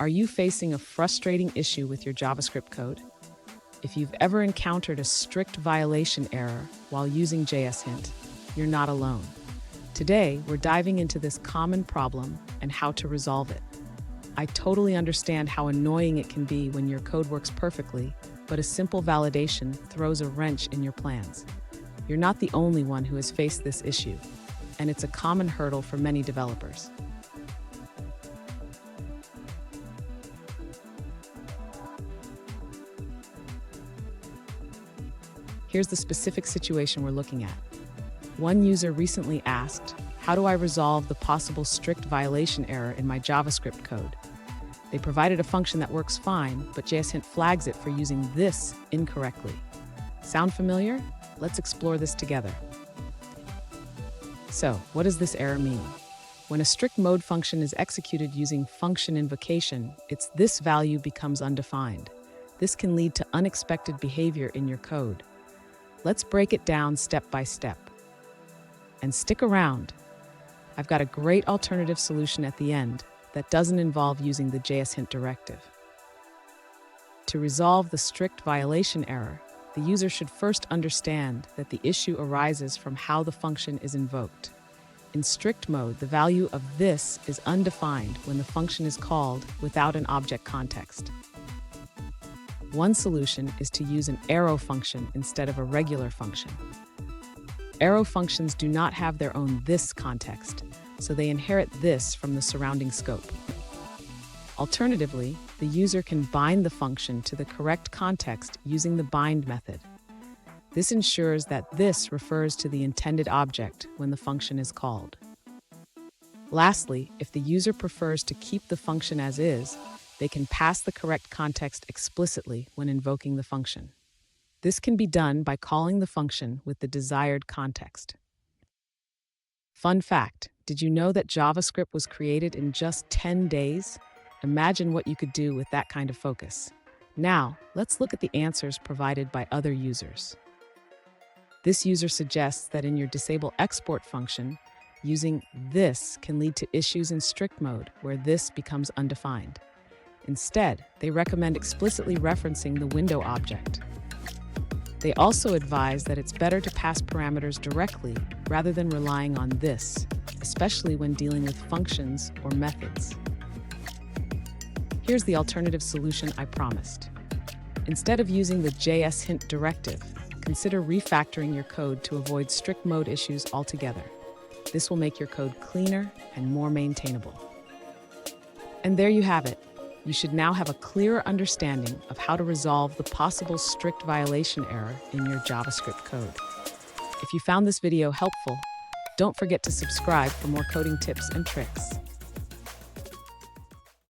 Are you facing a frustrating issue with your JavaScript code? If you've ever encountered a strict violation error while using JSHint, you're not alone. Today, we're diving into this common problem and how to resolve it. I totally understand how annoying it can be when your code works perfectly, but a simple validation throws a wrench in your plans. You're not the only one who has faced this issue, and it's a common hurdle for many developers. Here's the specific situation we're looking at. One user recently asked, "How do I resolve the possible strict violation error in my JavaScript code?" They provided a function that works fine, but JSHint flags it for using this incorrectly. Sound familiar? Let's explore this together. So, what does this error mean? When a strict mode function is executed using function invocation, this value becomes undefined. This can lead to unexpected behavior in your code. Let's break it down step by step. And stick around. I've got a great alternative solution at the end that doesn't involve using the JSHint directive. To resolve the strict violation error, the user should first understand that the issue arises from how the function is invoked. In strict mode, the value of this is undefined when the function is called without an object context. One solution is to use an arrow function instead of a regular function. Arrow functions do not have their own this context, so they inherit this from the surrounding scope. Alternatively, the user can bind the function to the correct context using the bind method. This ensures that this refers to the intended object when the function is called. Lastly, if the user prefers to keep the function as is, they can pass the correct context explicitly when invoking the function. This can be done by calling the function with the desired context. Fun fact, did you know that JavaScript was created in just 10 days? Imagine what you could do with that kind of focus. Now, let's look at the answers provided by other users. This user suggests that in your disable export function, using this can lead to issues in strict mode where this becomes undefined. Instead, they recommend explicitly referencing the window object. They also advise that it's better to pass parameters directly rather than relying on this, especially when dealing with functions or methods. Here's the alternative solution I promised. Instead of using the JSHint directive, consider refactoring your code to avoid strict mode issues altogether. This will make your code cleaner and more maintainable. And there you have it. You should now have a clearer understanding of how to resolve the possible strict violation error in your JavaScript code. If you found this video helpful, don't forget to subscribe for more coding tips and tricks.